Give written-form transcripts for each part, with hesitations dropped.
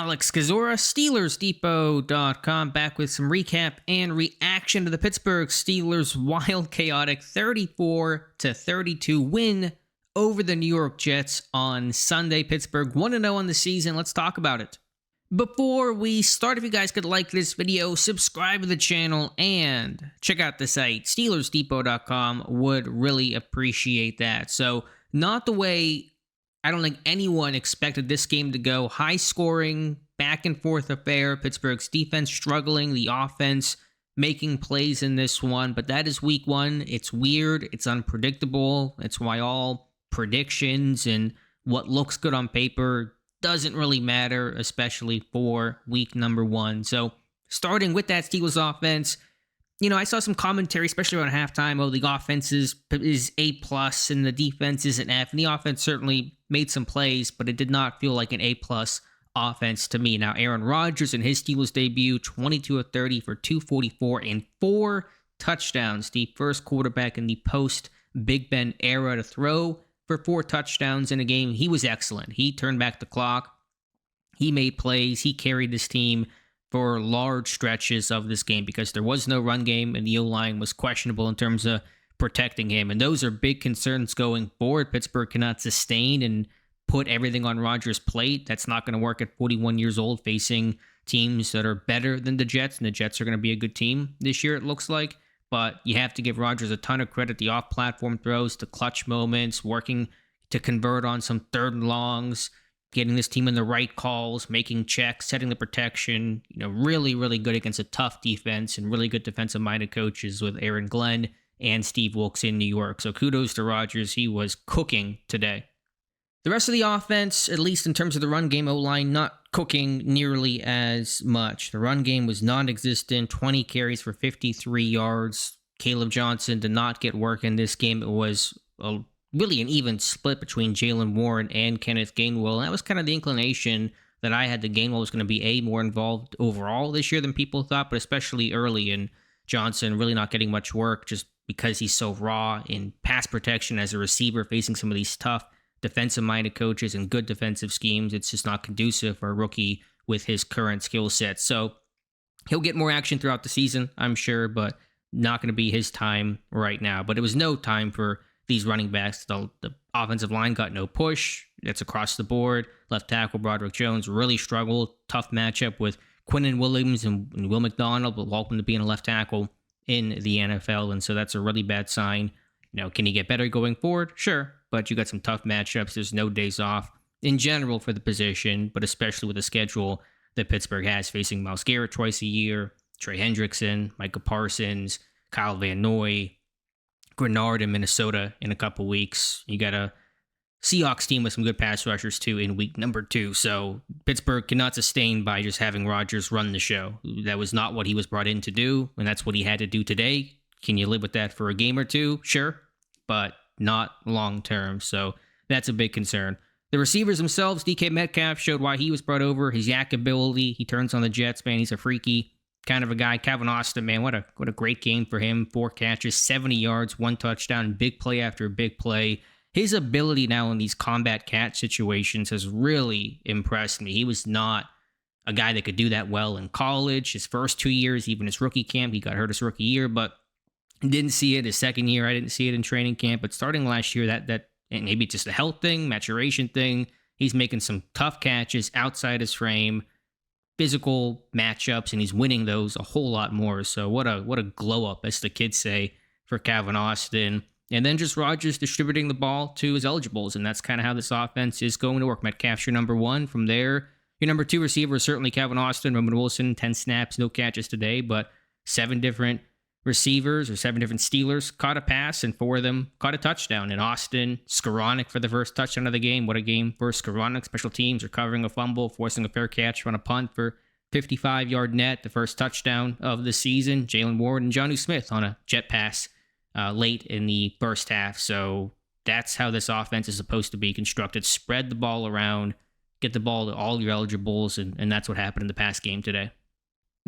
Alex Kazora, SteelersDepot.com, back with some recap and reaction to the Pittsburgh Steelers' wild, chaotic 34-32 win over the New York Jets on Sunday. Pittsburgh 1-0 on the season. Let's talk about it. Before we start, if you guys could like this video, subscribe to the channel, and check out the site, SteelersDepot.com, would really appreciate that. So, not the way I don't think anyone expected this game to go. High scoring, back and forth affair. Pittsburgh's defense struggling, the offense making plays in this one. But that is week one. It's weird. It's unpredictable. It's why all predictions and what looks good on paper doesn't really matter, especially for week number one. So starting with that Steelers offense, I saw some commentary, especially around halftime. Oh, the offense is A+ and the defense is an F. And the offense certainly made some plays, but it did not feel like an A+ offense to me. Now, Aaron Rodgers in his Steelers debut, 22 of 30 for 244 and 4 touchdowns. The first quarterback in the post-Big Ben era to throw for 4 touchdowns in a game. He was excellent. He turned back the clock. He made plays. He carried this team for large stretches of this game because there was no run game and the O-line was questionable in terms of protecting him. And those are big concerns going forward. Pittsburgh cannot sustain and put everything on Rodgers' plate. That's not going to work at 41 years old facing teams that are better than the Jets. And the Jets are going to be a good team this year, it looks like. But you have to give Rodgers a ton of credit. The off-platform throws, the clutch moments, working to convert on some third and longs, getting this team in the right calls, making checks, setting the protection, really, really good against a tough defense and really good defensive-minded coaches with Aaron Glenn and Steve Wilkes in New York. So kudos to Rodgers. He was cooking today. The rest of the offense, at least in terms of the run game, O-line, not cooking nearly as much. The run game was non-existent, 20 carries for 53 yards. Caleb Johnson did not get work in this game. It was really an even split between Jalen Warren and Kenneth Gainwell. And that was kind of the inclination that I had. The Gainwell was going to be more involved overall this year than people thought, but especially early. And Johnson really not getting much work just because he's so raw in pass protection as a receiver, facing some of these tough defensive-minded coaches and good defensive schemes. It's just not conducive for a rookie with his current skill set. So he'll get more action throughout the season, I'm sure, but not going to be his time right now. But it was no time for these running backs. The offensive line got no push. That's across the board. Left tackle Broderick Jones really struggled. Tough matchup with Quinnen Williams and Will McDonald, but welcome to being a left tackle in the NFL. And so that's a really bad sign. Can he get better going forward? Sure. But you got some tough matchups. There's no days off in general for the position, but especially with the schedule that Pittsburgh has, facing Myles Garrett twice a year, Trey Hendrickson, Micah Parsons, Kyle Van Noy, Grenard in Minnesota in a couple weeks. You got a Seahawks team with some good pass rushers too in week number 2. So Pittsburgh cannot sustain by just having Rodgers run the show. That was not what he was brought in to do, and that's what he had to do today. Can you live with that for a game or two? Sure, but not long term. So that's a big concern. The receivers themselves, DK Metcalf showed why he was brought over. His yak ability. He turns on the Jets, man. He's a freaky kind of a guy. Calvin Austin, man, what a great game for him. 4 catches, 70 yards, 1 touchdown, big play after big play. His ability now in these combat catch situations has really impressed me. He was not a guy that could do that well in college. His first 2 years, even his rookie camp, he got hurt his rookie year, but didn't see it. His second year, I didn't see it in training camp. But starting last year, that and maybe just a health thing, maturation thing, he's making some tough catches outside his frame, physical matchups, and he's winning those a whole lot more. So what a glow up, as the kids say, for Calvin Austin. And then just Rodgers distributing the ball to his eligibles, and that's kind of how this offense is going to work. Metcalf's your number 1. From there, your number 2 receiver is certainly Calvin Austin. Roman Wilson, 10 snaps, no catches today, but 7 different receivers or 7 different Steelers caught a pass, and 4 of them caught a touchdown. And Austin, Skoranek for the first touchdown of the game. What a game for Skoranek. Special teams, recovering a fumble, forcing a fair catch on a punt for 55-yard net, the first touchdown of the season. Jalen Ward and Jonnu Smith on a jet pass late in the first half. So that's how this offense is supposed to be constructed. Spread the ball around, get the ball to all your eligibles, and that's what happened in the pass game today.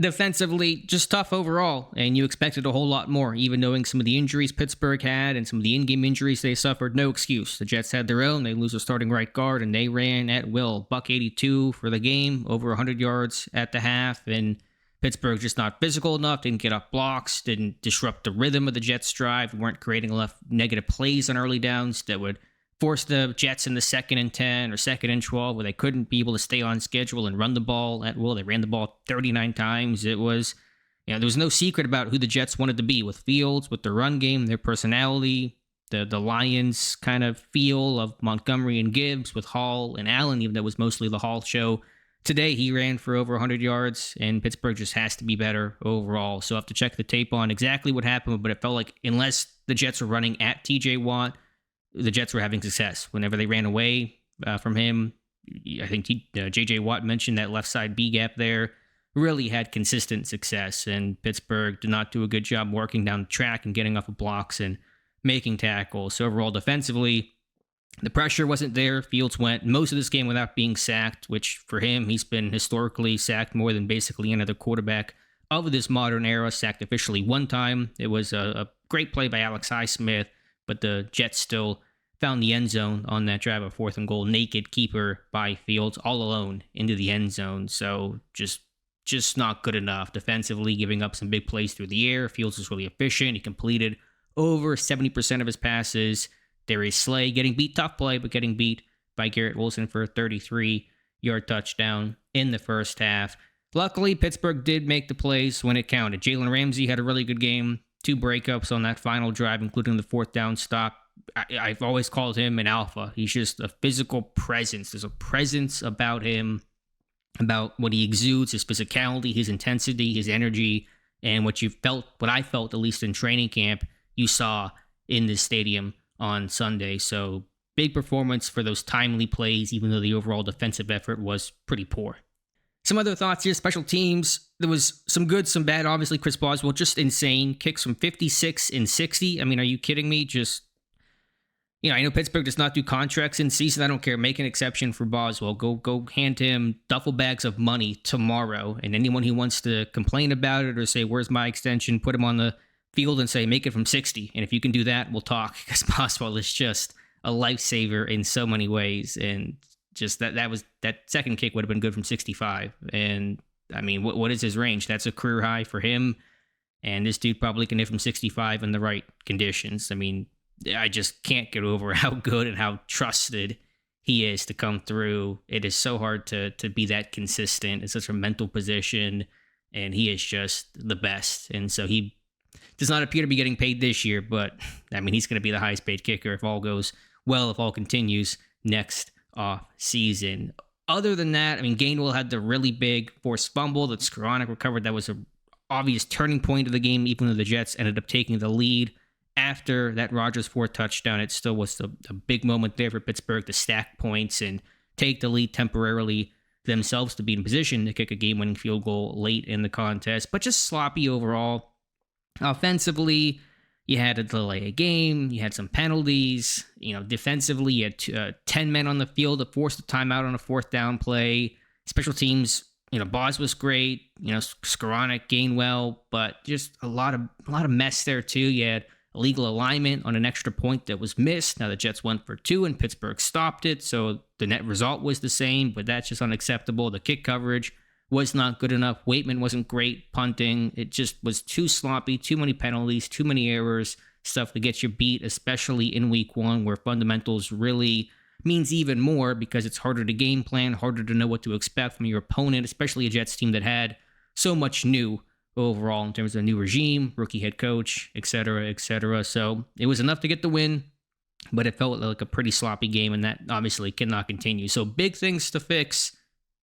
Defensively, just tough overall, and you expected a whole lot more, even knowing some of the injuries Pittsburgh had and some of the in-game injuries they suffered. No excuse. The Jets had their own. They lose a starting right guard, and they ran at will. Buck 82 for the game, over 100 yards at the half, and Pittsburgh just not physical enough, didn't get off blocks, didn't disrupt the rhythm of the Jets' drive, weren't creating enough negative plays on early downs that would force the Jets in the 2nd and 10 or 2nd and 12 where they couldn't be able to stay on schedule and run the ball at will. They ran the ball 39 times. It was, there was no secret about who the Jets wanted to be with Fields, with their run game, their personality, the Lions kind of feel of Montgomery and Gibbs with Hall and Allen, even though it was mostly the Hall show. Today, he ran for over 100 yards, and Pittsburgh just has to be better overall. So I have to check the tape on exactly what happened, but it felt like unless the Jets were running at TJ Watt, the Jets were having success. Whenever they ran away from him, I think J.J. Watt mentioned that left side B gap there, really had consistent success, and Pittsburgh did not do a good job working down the track and getting off of blocks and making tackles. So overall, defensively, the pressure wasn't there. Fields went most of this game without being sacked, which for him, he's been historically sacked more than basically any other quarterback of this modern era, sacked officially one time. It was a great play by Alex Highsmith, but the Jets still found the end zone on that drive of 4th and goal. Naked keeper by Fields, all alone into the end zone. So just not good enough. Defensively, giving up some big plays through the air. Fields was really efficient. He completed over 70% of his passes. Darius Slay getting beat, tough play, but getting beat by Garrett Wilson for a 33-yard touchdown in the first half. Luckily, Pittsburgh did make the plays when it counted. Jalen Ramsey had a really good game. 2 breakups on that final drive, including the 4th down stop. I've always called him an alpha. He's just a physical presence. There's a presence about him, about what he exudes, his physicality, his intensity, his energy, and what I felt, at least in training camp, you saw in this stadium on Sunday. So big performance for those timely plays, even though the overall defensive effort was pretty poor. Some other thoughts here, special teams. There was some good, some bad. Obviously, Chris Boswell, just insane. Kicks from 56 and 60. I mean, are you kidding me? I know Pittsburgh does not do contracts in season. I don't care. Make an exception for Boswell. Go hand him duffel bags of money tomorrow. And anyone who wants to complain about it or say, where's my extension, put him on the field and say, make it from 60. And if you can do that, we'll talk. Because Boswell is just a lifesaver in so many ways. And just that second kick would have been good from 65. And I mean, what is his range? That's a career high for him. And this dude probably can hit from 65 in the right conditions. I mean, I just can't get over how good and how trusted he is to come through. It is so hard to be that consistent. It's such a mental position, and he is just the best. And so he does not appear to be getting paid this year, but I mean, he's going to be the highest paid kicker if all goes well, if all continues next off season. Other than that, I mean, Gainwell had the really big forced fumble that Skoranek recovered. That was an obvious turning point of the game, even though the Jets ended up taking the lead. After that Rodgers 4th touchdown, it still was a big moment there for Pittsburgh to stack points and take the lead temporarily themselves to be in position to kick a game-winning field goal late in the contest. But just sloppy overall. Offensively, you had to delay a game. You had some penalties. Defensively, you had 10 men on the field that forced a timeout on a 4th down play. Special teams, Boz was great. Skoranek, Gainwell, but just a lot of mess there too. You had illegal alignment on an extra point that was missed. Now the Jets went for 2 and Pittsburgh stopped it, so the net result was the same, but that's just unacceptable. The kick coverage was not good enough. Waitman wasn't great punting. It just was too sloppy, too many penalties, too many errors, stuff that gets you beat, especially in week 1 where fundamentals really means even more because it's harder to game plan, harder to know what to expect from your opponent, especially a Jets team that had so much new overall in terms of a new regime, rookie head coach, etc., etc. So it was enough to get the win, but it felt like a pretty sloppy game, and that obviously cannot continue. So big things to fix,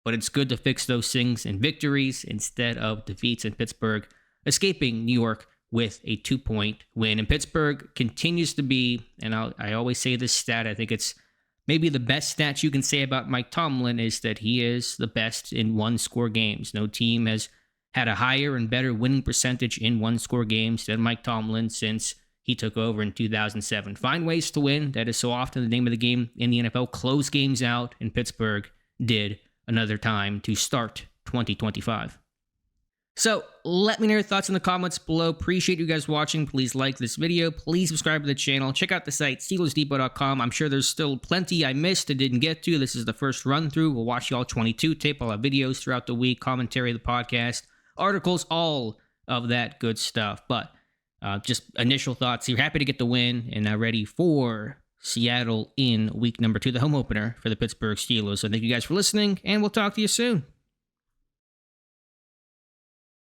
but it's good to fix those things in victories instead of defeats, in Pittsburgh escaping New York with a 2-point win. And Pittsburgh continues to be, and I always say this stat, I think it's maybe the best stat you can say about Mike Tomlin is that he is the best in one-score games. No team has had a higher and better winning percentage in one-score games than Mike Tomlin since he took over in 2007. Find ways to win. That is so often the name of the game in the NFL. Close games out, and Pittsburgh did another time to start 2025. So let me know your thoughts in the comments below. Appreciate you guys watching. Please like this video. Please subscribe to the channel. Check out the site, SteelersDepot.com. I'm sure there's still plenty I missed and didn't get to. This is the first run through. We'll watch the all 22 tape. I'll have videos throughout the week, commentary of the podcast, articles, all of that good stuff. But just initial thoughts. You're happy to get the win and now ready for Seattle in week number 2, the home opener for the Pittsburgh Steelers. So thank you guys for listening, and we'll talk to you soon.